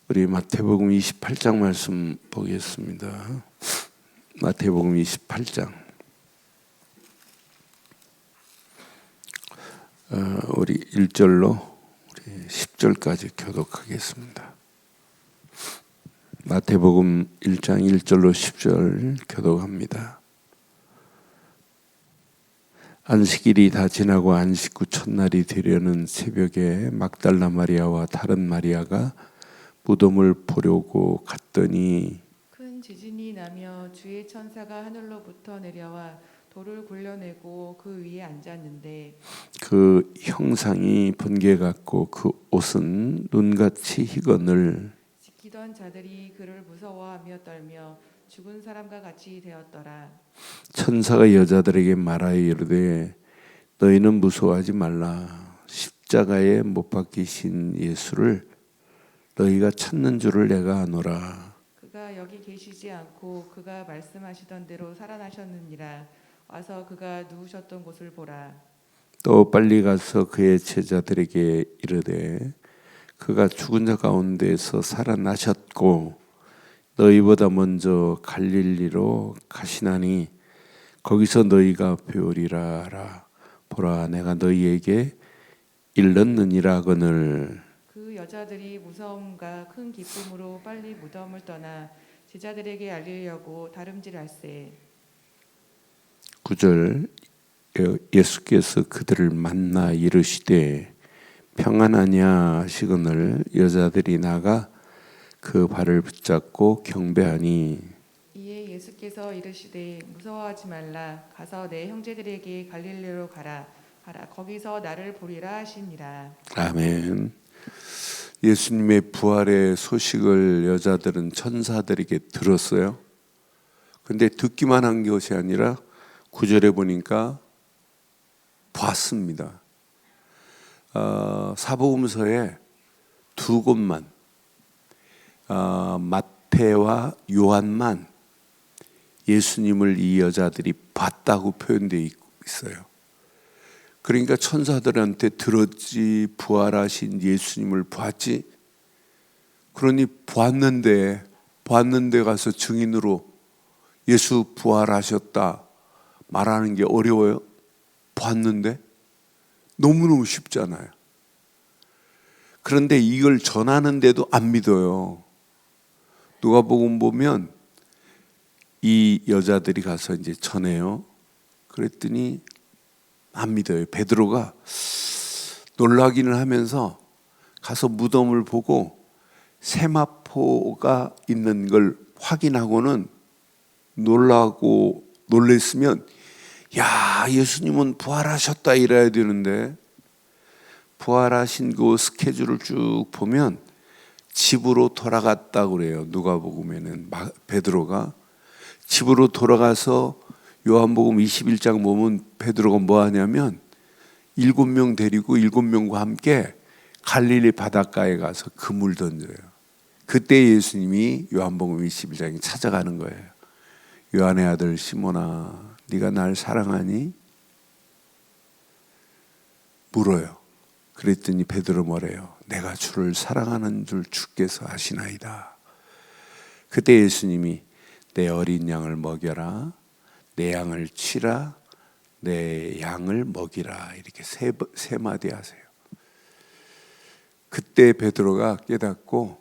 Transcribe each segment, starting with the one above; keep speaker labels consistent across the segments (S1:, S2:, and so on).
S1: 우리 마태복음 28장 말씀 보겠습니다. 마태복음 28장. 우리 1절로 우리 10절까지 교독하겠습니다. 마태복음 1장 1절로 10절 교독합니다. 안식일이 다 지나고 안식 후 첫날이 되려는 새벽에 막달라 마리아와 다른 마리아가 무덤을 보려고 갔더니
S2: 큰 지진이 나며 주의 천사가 하늘로부터 내려와 돌을 굴려내고 그 위에 앉았는데
S1: 그 형상이 번개 같고 그 옷은 눈같이 희건을
S2: 지키던 자들이 그를 무서워하며 떨며 죽은 사람과 같이 되었더라.
S1: 천사가 여자들에게 말하여 이르되 너희는 무서워하지 말라. 십자가에 못 박히신 예수를 너희가 찾는 줄을 내가 아노라.
S2: 그가 여기 계시지 않고 그가 말씀하시던 대로 살아나셨느니라. 와서 그가 누우셨던 곳을 보라.
S1: 또 빨리 가서 그의 제자들에게 이르되 그가 죽은 자 가운데서 살아나셨고 너희보다 먼저 갈릴리로 가시나니 거기서 너희가 배우리라 하라. 보라 내가 너희에게 일렀느니라 하거늘.
S2: 그 여자들이 무서움과 큰 기쁨으로 빨리 무덤을 떠나 제자들에게 알리려고 다름질할세.
S1: 9절 예수께서 그들을 만나 이르시되 평안하냐 하시거늘 여자들이 나가 그 발을 붙잡고 경배하니
S2: 이에 예수께서 이르시되 무서워하지 말라. 가서 내 형제들에게 갈릴리로 가라. 거기서 나를 보리라 하시니라.
S1: 아멘. 예수님의 부활의 소식을 여자들은 천사들에게 들었어요. 근데 듣기만 한 것이 아니라 9절에 보니까 봤습니다. 사복음서에 두 곳만 마태와 요한만 예수님을 이 여자들이 봤다고 표현되어 있어요. 그러니까 천사들한테 들었지 부활하신 예수님을 봤지. 그러니 봤는데 가서 증인으로 예수 부활하셨다 말하는 게 어려워요? 봤는데 너무너무 쉽잖아요. 그런데 이걸 전하는데도 안 믿어요. 누가복음 보면 이 여자들이 가서 이제 전해요. 그랬더니 안 믿어요. 베드로가 놀라기는 하면서 가서 무덤을 보고 세마포가 있는 걸 확인하고는 놀랬으면 야 예수님은 부활하셨다 이래야 되는데 부활하신 그 스케줄을 쭉 보면 집으로 돌아갔다고 그래요. 누가복음에는 베드로가 집으로 돌아가서 요한복음 21장 보면 베드로가 뭐 하냐면 7명 데리고 7명과 함께 갈릴리 바닷가에 가서 그물 던져요. 그때 예수님이 요한복음 21장에 찾아가는 거예요. 요한의 아들 시몬아 네가 날 사랑하니? 물어요. 그랬더니 베드로 뭐래요? 내가 주를 사랑하는 줄 주께서 아시나이다. 그때 예수님이 내 어린 양을 먹여라. 내 양을 치라. 내 양을 먹이라. 이렇게 세 마디 하세요. 그때 베드로가 깨닫고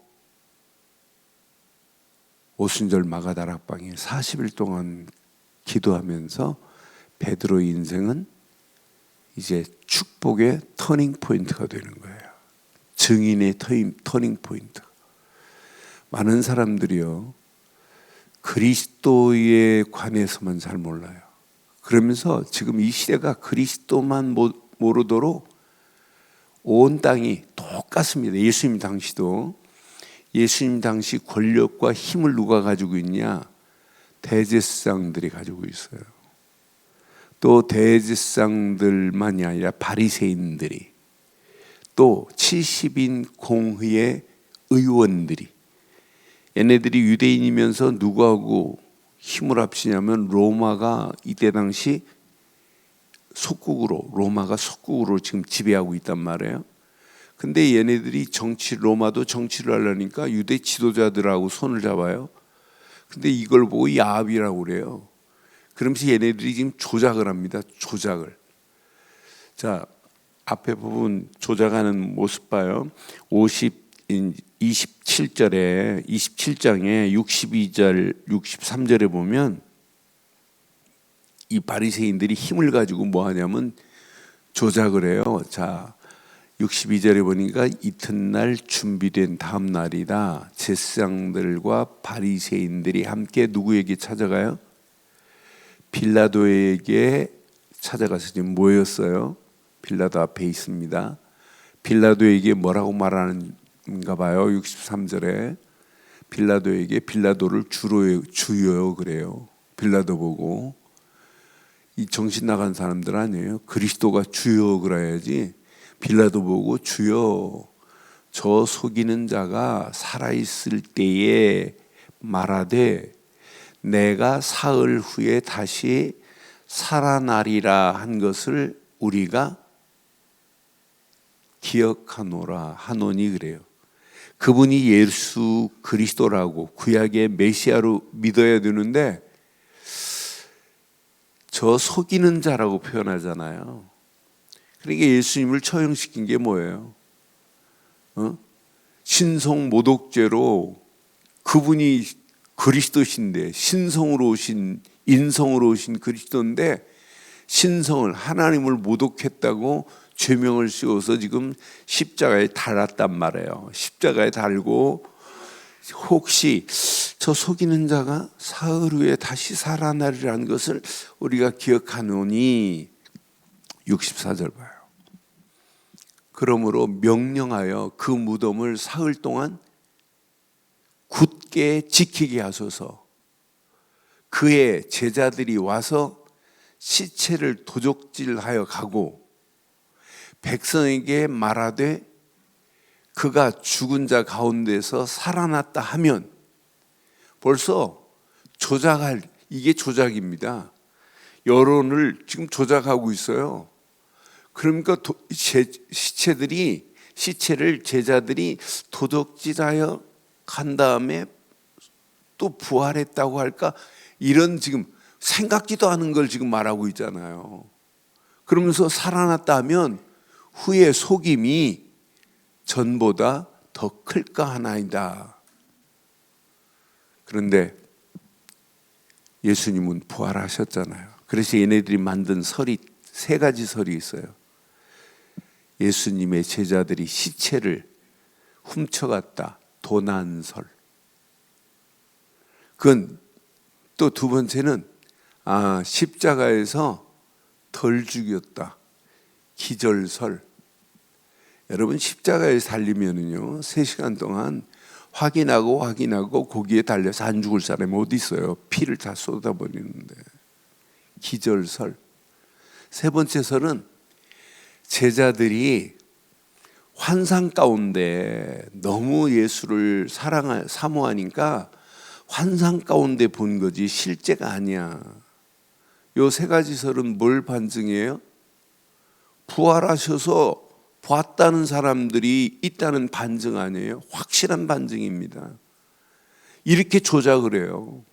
S1: 오순절 마가다락방에 40일 동안 기도하면서 베드로의 인생은 이제 축복의 터닝 포인트가 되는 거예요. 증인의 터닝 포인트. 많은 사람들이요 그리스도에 관해서만 잘 몰라요. 그러면서 지금 이 시대가 그리스도만 모르도록 온 땅이 똑같습니다. 예수님 당시도 예수님 당시 권력과 힘을 누가 가지고 있냐? 대제사장들이 가지고 있어요. 또 대제사장들만이 아니라 바리새인들이 또 70인 공회의 의원들이 얘네들이 유대인이면서 누구하고 힘을 합치냐면 로마가 이때 당시 로마가 속국으로 지금 지배하고 있단 말이에요. 근데 얘네들이 로마도 정치를 하려니까 유대 지도자들하고 손을 잡아요. 근데 이걸 보고 야합이라고 그래요. 그러면서 얘네들이 지금 조작을 합니다. 조작을. 자, 앞에 부분 조작하는 모습 봐요. 27장에 62절, 63절에 보면 이 바리새인들이 힘을 가지고 뭐 하냐면 조작을 해요. 자, 62절에 보니까 이튿날 준비된 다음 날이다. 제사장들과 바리새인들이 함께 누구에게 찾아가요? 빌라도에게 찾아가서 지금 모였어요. 빌라도 앞에 있습니다. 빌라도에게 뭐라고 말하는가 봐요. 63절에 빌라도에게 빌라도를 주요 그래요. 빌라도 보고 이 정신 나간 사람들 아니에요. 그리스도가 주여 그래야지. 빌라도 보고 주여 저 속이는 자가 살아있을 때에 말하되 내가 사흘 후에 다시 살아나리라 한 것을 우리가 기억하노라 하노니 그래요. 그분이 예수 그리스도라고 구약의 메시아로 믿어야 되는데 저 속이는 자라고 표현하잖아요. 그러니까 예수님을 처형시킨 게 뭐예요? 신성 모독죄로 그분이 그리스도신데 신성으로 오신 인성으로 오신 그리스도인데 신성을 하나님을 모독했다고 죄명을 씌워서 지금 십자가에 달았단 말이에요. 십자가에 달고 혹시 저 속이는 자가 사흘 후에 다시 살아나리라는 것을 우리가 기억하노니 64절 봐요. 그러므로 명령하여 그 무덤을 사흘 동안 굳게 지키게 하소서. 그의 제자들이 와서 시체를 도적질하여 가고 백성에게 말하되 그가 죽은 자 가운데서 살아났다 하면 벌써 이게 조작입니다. 여론을 지금 조작하고 있어요. 그러니까 시체를 제자들이 도적질하여 간 다음에 또 부활했다고 할까? 이런 지금 생각지도 않은 걸 지금 말하고 있잖아요. 그러면서 살아났다 하면 후에 속임이 전보다 더 클까 하나이다. 그런데 예수님은 부활하셨잖아요. 그래서 얘네들이 만든 설이 세 가지 설이 있어요. 예수님의 제자들이 시체를 훔쳐갔다. 도난설. 그건 또 두 번째는 십자가에서 덜 죽였다. 기절설. 여러분 십자가에 달리면은요 3시간 동안 확인하고 거기에 달려서 안 죽을 사람이 어디 있어요? 피를 다 쏟아버리는데. 기절설. 세 번째 설은 제자들이 환상 가운데 너무 예수를 사모하니까 환상 가운데 본 거지 실제가 아니야. 요 세 가지 설은 뭘 반증이에요? 부활하셔서 봤다는 사람들이 있다는 반증 아니에요? 확실한 반증입니다. 이렇게 조작을 해요.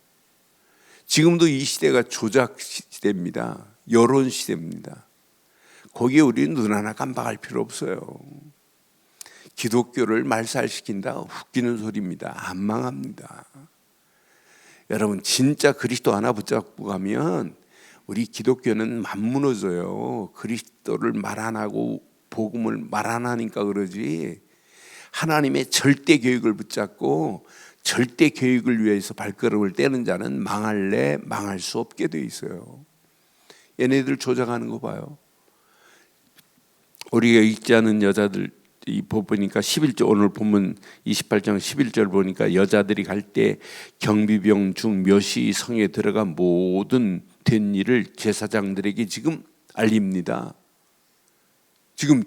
S1: 지금도 이 시대가 조작 시대입니다. 여론 시대입니다. 거기에 우리는 눈 하나 깜빡할 필요 없어요. 기독교를 말살시킨다 웃기는 소리입니다. 안 망합니다. 여러분 진짜 그리스도 하나 붙잡고 가면 우리 기독교는 안 무너져요. 그리스도를 말 안 하고 복음을 말 안 하니까 그러지. 하나님의 절대 계획을 붙잡고 절대 계획을 위해서 발걸음을 떼는 자는 망할 수 없게 돼 있어요. 얘네들 조작하는 거 봐요. 우리가 읽지 않은 여자들 보니까 11절 오늘 본문 28장 11절 보니까 여자들이 갈 때 경비병 중 몇이 성에 들어가 모든 된 일을 제사장들에게 지금 알립니다. 지금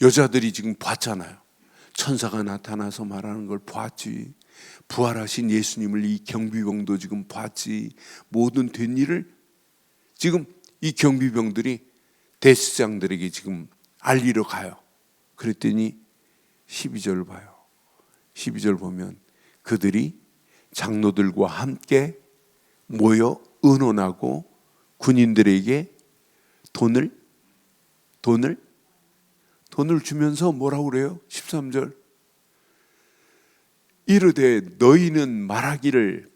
S1: 여자들이 지금 봤잖아요. 천사가 나타나서 말하는 걸 봤지. 부활하신 예수님을 이 경비병도 지금 봤지. 모든 된 일을 지금 이 경비병들이 대제사장들에게 지금 알리러 가요. 그랬더니 12절 봐요. 12절 보면 그들이 장로들과 함께 모여 의논하고 군인들에게 돈을 주면서 뭐라고 그래요? 13절 이르되 너희는 말하기를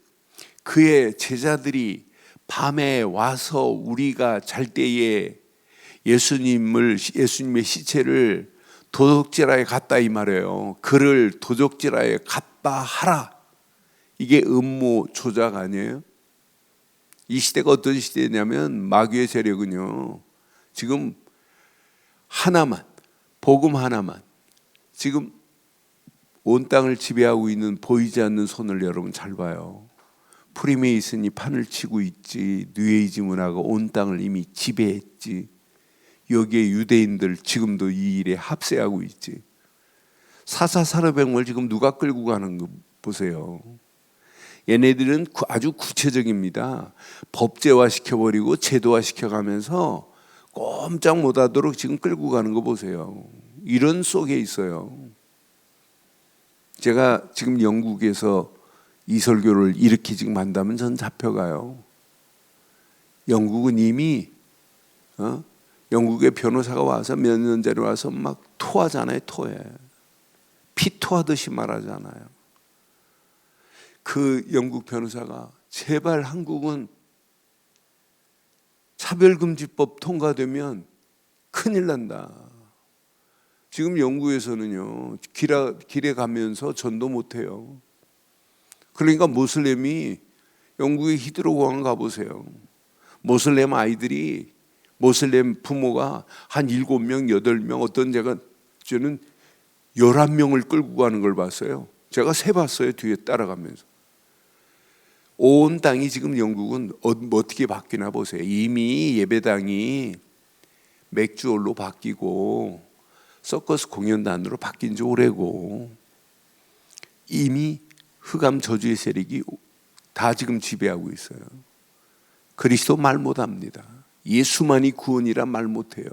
S1: 그의 제자들이 밤에 와서 우리가 잘 때에 예수님의 시체를 도적질하에 갔다 이 말이에요. 그를 도적질하에 갔다 하라. 이게 음모 조작 아니에요? 이 시대가 어떤 시대냐면 마귀의 세력은요 지금 하나만, 복음 하나만, 지금 온 땅을 지배하고 있는 보이지 않는 손을 여러분 잘 봐요. 프리메이슨이 판을 치고 있지. 뉴에이지 문화가 온 땅을 이미 지배했지. 여기에 유대인들 지금도 이 일에 합세하고 있지. 사사 산업혁명을 지금 누가 끌고 가는 거 보세요. 얘네들은 아주 구체적입니다. 법제화 시켜버리고 제도화 시켜가면서 꼼짝 못하도록 지금 끌고 가는 거 보세요. 이런 속에 있어요. 제가 지금 영국에서 이 설교를 이렇게 지금 한다면 전 잡혀가요. 영국은 이미 영국의 변호사가 와서 몇 년 전에 와서 막 토하잖아요. 토해. 피 토하듯이 말하잖아요. 그 영국 변호사가 제발 한국은 차별금지법 통과되면 큰일 난다. 지금 영국에서는요 길에 가면서 전도 못해요. 그러니까 모슬렘이 영국의 히드로 공항 가보세요. 모슬렘 아이들이 모슬렘 부모가 한 7명, 8명 어떤 저는 11명을 끌고 가는 걸 봤어요. 제가 세봤어요. 뒤에 따라가면서. 온 땅이 지금 영국은 어떻게 바뀌나 보세요. 이미 예배당이 맥주홀로 바뀌고 서커스 공연단으로 바뀐 지 오래고 이미 흑암 저주의 세력이 다 지금 지배하고 있어요. 그리스도 말 못합니다. 예수만이 구원이라 말 못해요.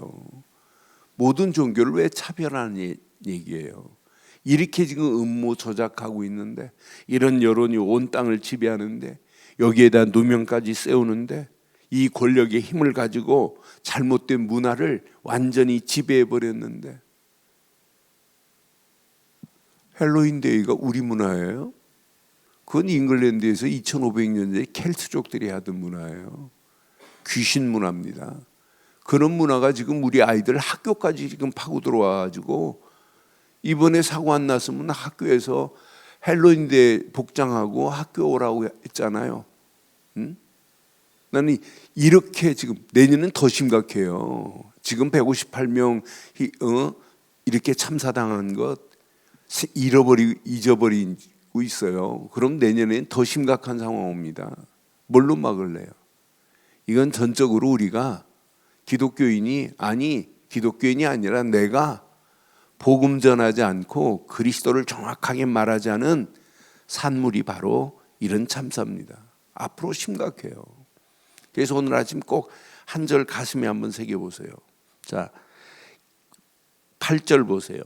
S1: 모든 종교를 왜 차별하는 얘기예요. 이렇게 지금 음모 조작하고 있는데 이런 여론이 온 땅을 지배하는데 여기에다 누명까지 세우는데 이 권력의 힘을 가지고 잘못된 문화를 완전히 지배해버렸는데 헬로윈데이가 우리 문화예요? 그건 잉글랜드에서 2500년 전에 켈트족들이 하던 문화예요. 귀신 문화입니다. 그런 문화가 지금 우리 아이들 학교까지 지금 파고 들어와가지고 이번에 사고 안 났으면 학교에서 헬로윈데이 복장하고 학교 오라고 했잖아요. 응? 나는 이렇게 지금 내년은 더 심각해요. 지금 158명 이렇게 참사당한 것 잊어버리고 있어요. 그럼 내년엔 더 심각한 상황 옵니다. 뭘로 막을래요? 이건 전적으로 우리가 기독교인이 아니라 내가 복음 전하지 않고 그리스도를 정확하게 말하지 않은 산물이 바로 이런 참사입니다. 앞으로 심각해요. 그래서 오늘 아침 꼭 한 절 가슴에 한번 새겨보세요. 자, 8절 보세요.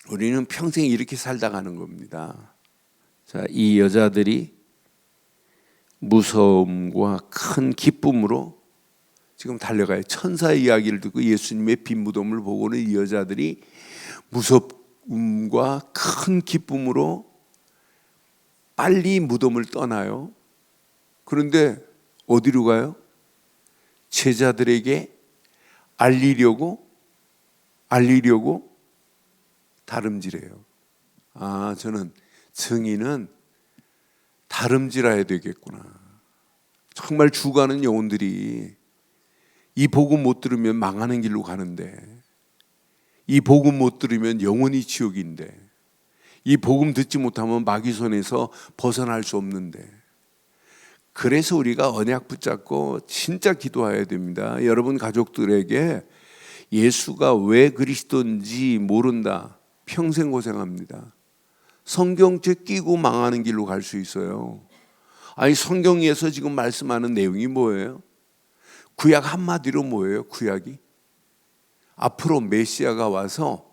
S1: 우리는 평생 이렇게 살다 가는 겁니다. 자, 이 여자들이 무서움과 큰 기쁨으로 지금 달려가요. 천사의 이야기를 듣고 예수님의 빈 무덤을 보고는 이 여자들이 무섭음과 큰 기쁨으로 빨리 무덤을 떠나요. 그런데 어디로 가요? 제자들에게 알리려고 다름질해요. 저는 증인은 다름질해야 되겠구나. 정말 죽어가는 영혼들이 이 복음 못 들으면 망하는 길로 가는데, 이 복음 못 들으면 영원히 지옥인데, 이 복음 듣지 못하면 마귀 손에서 벗어날 수 없는데, 그래서 우리가 언약 붙잡고 진짜 기도해야 됩니다. 여러분 가족들에게 예수가 왜 그리스도인지 모른다. 평생 고생합니다. 성경책 끼고 망하는 길로 갈 수 있어요. 아니 성경에서 지금 말씀하는 내용이 뭐예요? 구약 한마디로 뭐예요? 구약이 앞으로 메시아가 와서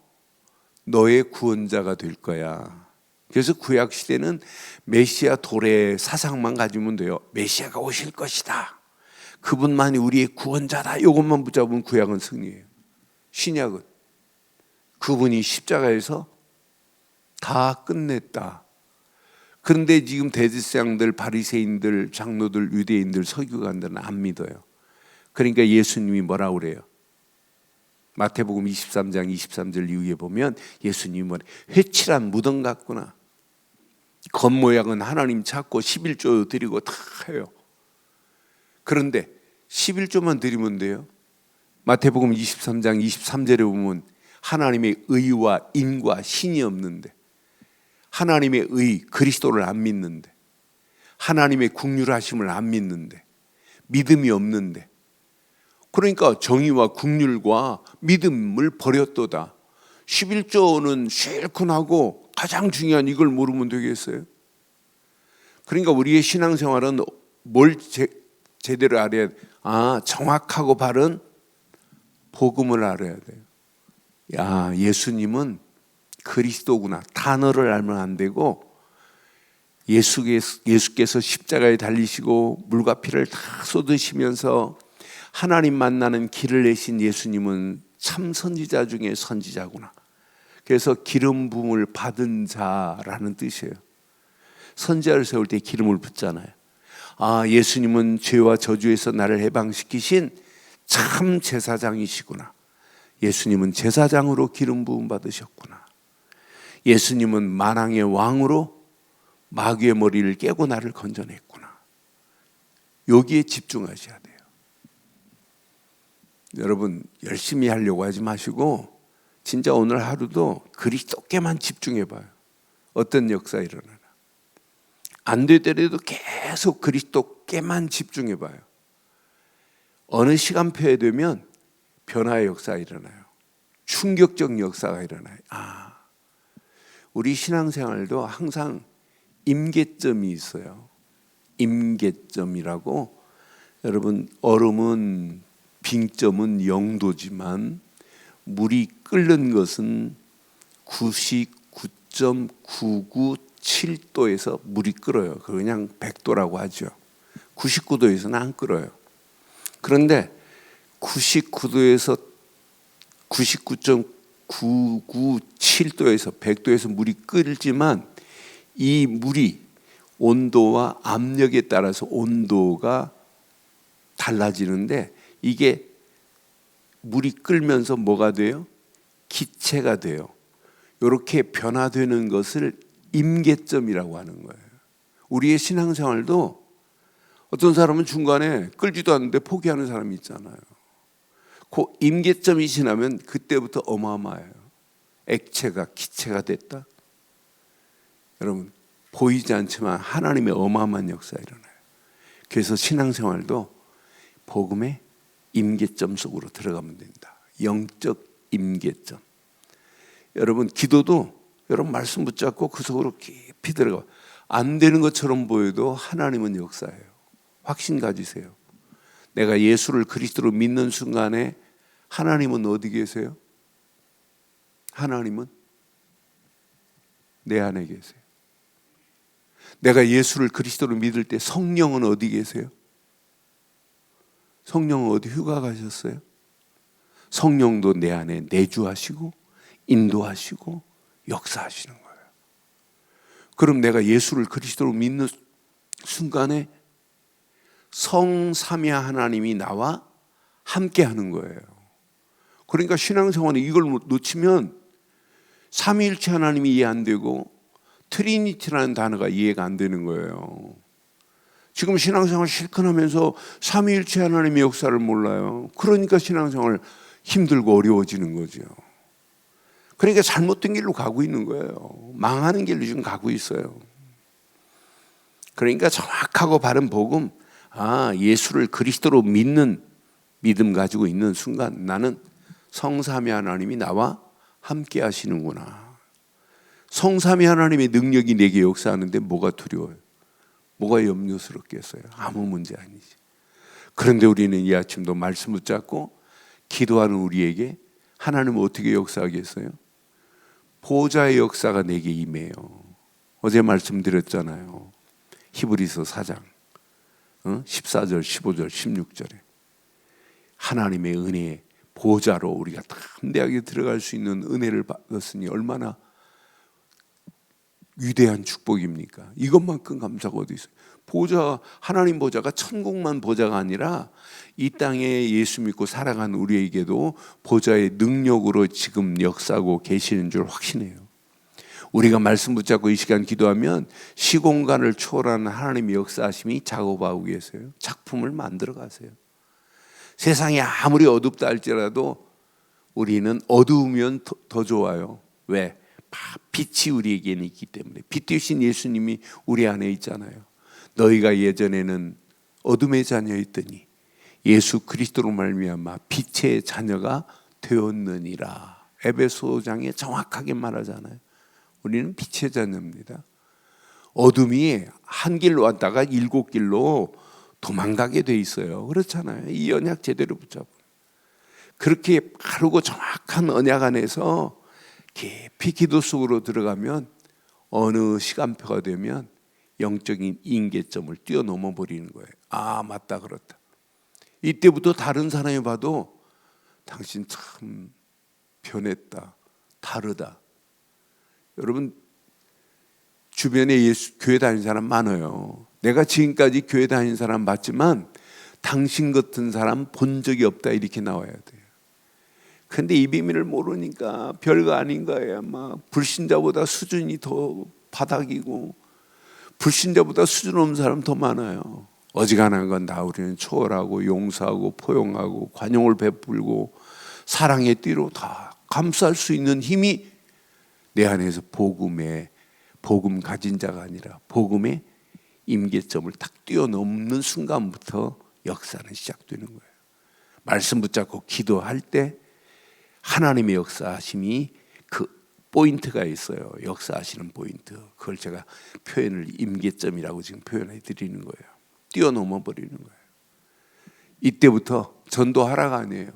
S1: 너의 구원자가 될 거야. 그래서 구약 시대는 메시아 도래 사상만 가지면 돼요. 메시아가 오실 것이다. 그분만이 우리의 구원자다. 이것만 붙잡으면 구약은 승리예요. 신약은 그분이 십자가에서 다 끝냈다. 그런데 지금 대제사장들, 바리새인들, 장로들, 유대인들, 서기관들은 안 믿어요. 그러니까 예수님이 뭐라고 그래요? 마태복음 23장 23절 이후에 보면 예수님이 뭐래? 회칠한 무덤 같구나. 겉모양은 하나님 찾고 11조 드리고 다 해요. 그런데 11조만 드리면 돼요. 마태복음 23장 23절에 보면 하나님의 의와 인과 신이 없는데, 하나님의 의 그리스도를 안 믿는데, 하나님의 긍휼하심을 안 믿는데, 믿음이 없는데, 그러니까 정의와 긍휼과 믿음을 버렸도다. 11조는 실컷 하고 가장 중요한 이걸 모르면 되겠어요? 그러니까 우리의 신앙생활은 뭘 제대로 알아야 돼? 정확하고 바른 복음을 알아야 돼요. 야, 예수님은 그리스도구나. 단어를 알면 안 되고, 예수께서 십자가에 달리시고 물과 피를 다 쏟으시면서 하나님 만나는 길을 내신 예수님은 참 선지자 중에 선지자구나. 그래서 기름 부음을 받은 자라는 뜻이에요. 선지자를 세울 때 기름을 붓잖아요. 예수님은 죄와 저주에서 나를 해방시키신 참 제사장이시구나. 예수님은 제사장으로 기름 부음 받으셨구나. 예수님은 만왕의 왕으로 마귀의 머리를 깨고 나를 건져냈구나. 여기에 집중하셔야 돼요. 여러분, 열심히 하려고 하지 마시고 진짜 오늘 하루도 그리스도께만 집중해 봐요. 어떤 역사 일어나나. 안 되더라도 계속 그리스도께만 집중해 봐요. 어느 시간표에 되면 변화의 역사가 일어나요. 충격적 역사가 일어나요. 우리 신앙생활도 항상 임계점이 있어요. 임계점이라고. 여러분, 얼음은 빙점은 0도지만 물이 끓는 것은 99.997도에서 물이 끓어요. 그냥 100도라고 하죠. 99도에서는 안 끓어요. 그런데 99도에서 99.997도에서 100도에서 물이 끓지만 이 물이 온도와 압력에 따라서 온도가 달라지는데, 이게 물이 끓면서 뭐가 돼요? 기체가 돼요. 이렇게 변화되는 것을 임계점이라고 하는 거예요. 우리의 신앙생활도 어떤 사람은 중간에 끓지도 않는데 포기하는 사람이 있잖아요. 그 임계점이 지나면 그때부터 어마어마해요. 액체가 기체가 됐다. 여러분, 보이지 않지만 하나님의 어마어마한 역사가 일어나요. 그래서 신앙생활도 복음의 임계점 속으로 들어가면 된다. 영적 임계점. 여러분, 기도도 여러분 말씀 붙잡고 그 속으로 깊이 들어가. 안 되는 것처럼 보여도 하나님은 역사예요. 확신 가지세요. 내가 예수를 그리스도로 믿는 순간에 하나님은 어디 계세요? 하나님은 내 안에 계세요. 내가 예수를 그리스도로 믿을 때 성령은 어디 계세요? 성령은 어디 휴가 가셨어요? 성령도 내 안에 내주하시고 인도하시고 역사하시는 거예요. 그럼 내가 예수를 그리스도로 믿는 순간에 성삼위 하나님이 나와 함께 하는 거예요. 그러니까 신앙생활에 이걸 놓치면 삼위일체 하나님이 이해 안 되고 트리니티라는 단어가 이해가 안 되는 거예요. 지금 신앙생활 실컷 하면서 삼위일체 하나님의 역사를 몰라요. 그러니까 신앙생활 힘들고 어려워지는 거죠. 그러니까 잘못된 길로 가고 있는 거예요. 망하는 길로 지금 가고 있어요. 그러니까 정확하고 바른 복음, 예수를 그리스도로 믿는 믿음 가지고 있는 순간 나는 성삼위 하나님이 나와 함께 하시는구나. 성삼위 하나님의 능력이 내게 역사하는데 뭐가 두려워요? 뭐가 염려스럽겠어요? 아무 문제 아니지. 그런데 우리는 이 아침도 말씀 붙잡고 기도하는 우리에게 하나님은 어떻게 역사하겠어요? 보좌의 역사가 내게 임해요. 어제 말씀드렸잖아요. 히브리서 4장 14절, 15절, 16절에 하나님의 은혜의 보좌로 우리가 담대하게 들어갈 수 있는 은혜를 받았으니 얼마나 위대한 축복입니까? 이것만큼 감사가 어디 있어요? 보좌, 하나님 보좌가 천국만 보좌가 아니라 이 땅에 예수 믿고 살아간 우리에게도 보좌의 능력으로 지금 역사하고 계시는 줄 확신해요. 우리가 말씀 붙잡고 이 시간 기도하면 시공간을 초월하는 하나님의 역사하심이 작업하고 계세요. 작품을 만들어 가세요. 세상이 아무리 어둡다 할지라도 우리는 어두우면 더 좋아요. 왜? 빛이 우리에게는 있기 때문에. 빛 되신 예수님이 우리 안에 있잖아요. 너희가 예전에는 어둠의 자녀였더니 예수 그리스도로 말미암아 빛의 자녀가 되었느니라. 에베소장에 정확하게 말하잖아요. 우리는 빛의 자녀입니다. 어둠이 한 길로 왔다가 7길로 도망가게 돼 있어요. 그렇잖아요. 이 언약 제대로 붙잡고 그렇게 바르고 정확한 언약 안에서 깊이 기도 속으로 들어가면 어느 시간표가 되면 영적인 임계점을 뛰어넘어 버리는 거예요. 아, 맞다, 그렇다. 이때부터 다른 사람이 봐도 당신 참 변했다, 다르다. 여러분 주변에 교회 다니는 사람 많아요. 내가 지금까지 교회 다니는 사람 맞지만 당신 같은 사람 본 적이 없다 이렇게 나와야 돼요. 근데 이 비밀을 모르니까 별거 아닌 거예요. 막 불신자보다 수준이 더 바닥이고 불신자보다 수준 없는 사람 더 많아요. 어지간한 건 다 우리는 초월하고 용서하고 포용하고 관용을 베풀고 사랑의 띠로 다 감쌀 수 있는 힘이 내 안에서 복음 가진 자가 아니라 복음의 임계점을 딱 뛰어넘는 순간부터 역사는 시작되는 거예요. 말씀 붙잡고 기도할 때 하나님의 역사하심이 그 포인트가 있어요. 역사하시는 포인트. 그걸 제가 표현을 임계점이라고 지금 표현해 드리는 거예요. 뛰어넘어 버리는 거예요. 이때부터 전도하라가 아니에요.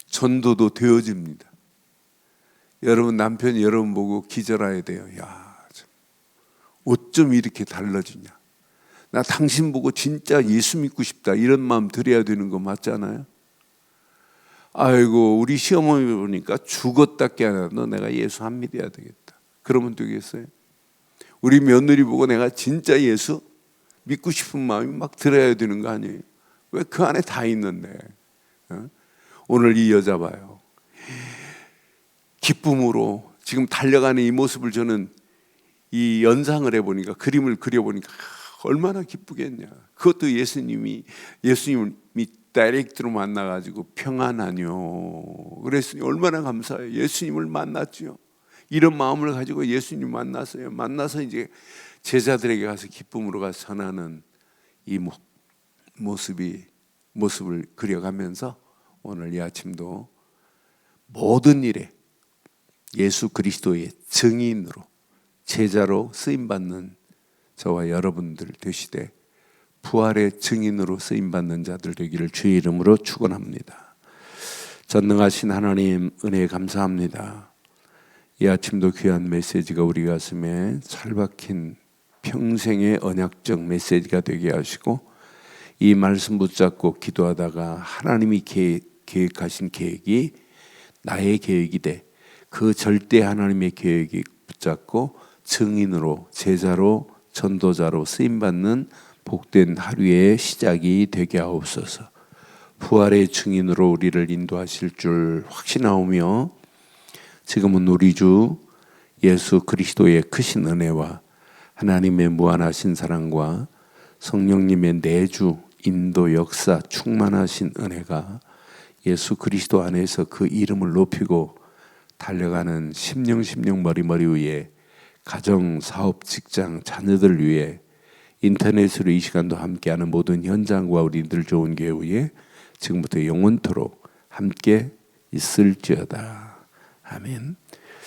S1: 전도도 되어집니다. 여러분 남편이 여러분 보고 기절해야 돼요. 야, 어쩜 이렇게 달라지냐. 나 당신 보고 진짜 예수 믿고 싶다 이런 마음 들여야 되는 거 맞잖아요. 아이고 우리 시어머니 보니까 죽었다 깨어나도 내가 예수 안 믿어야 되겠다. 그러면 되겠어요? 우리 며느리 보고 내가 진짜 예수 믿고 싶은 마음이 막 들어야 되는 거 아니에요? 왜 그 안에 다 있는데. 오늘 이 여자 봐요. 기쁨으로 지금 달려가는 이 모습을 저는 이 연상을 해보니까 그림을 그려보니까 얼마나 기쁘겠냐. 그것도 예수님이 다이렉트로 만나가지고 평안하뇨 그랬으니 얼마나 감사해요. 예수님을 만났죠. 이런 마음을 가지고 예수님 만났어요. 만나서 이제 제자들에게 가서 기쁨으로 가서 전하는 이 모습을 그려가면서 오늘 이 아침도 모든 일에 예수 그리스도의 증인으로 제자로 쓰임받는 저와 여러분들 되시되 부활의 증인으로 쓰임받는 자들 되기를 주의 이름으로 축원합니다. 전능하신 하나님 은혜에 감사합니다. 이 아침도 귀한 메시지가 우리 가슴에 잘 박힌 평생의 언약적 메시지가 되게 하시고 이 말씀 붙잡고 기도하다가 하나님이 계획하신 계획이 나의 계획이 돼 그 절대 하나님의 계획이 붙잡고 증인으로 제자로 전도자로 쓰임받는 복된 하루의 시작이 되게 하옵소서. 부활의 증인으로 우리를 인도하실 줄 확신하오며 지금은 우리 주 예수 그리스도의 크신 은혜와 하나님의 무한하신 사랑과 성령님의 내주 인도 역사 충만하신 은혜가 예수 그리스도 안에서 그 이름을 높이고 달려가는 심령 머리 위에 가정, 사업, 직장, 자녀들 위해 인터넷으로 이 시간도 함께하는 모든 현장과 우리들 좋은 교회에 지금부터 영원토록 함께 있을지어다. 아멘.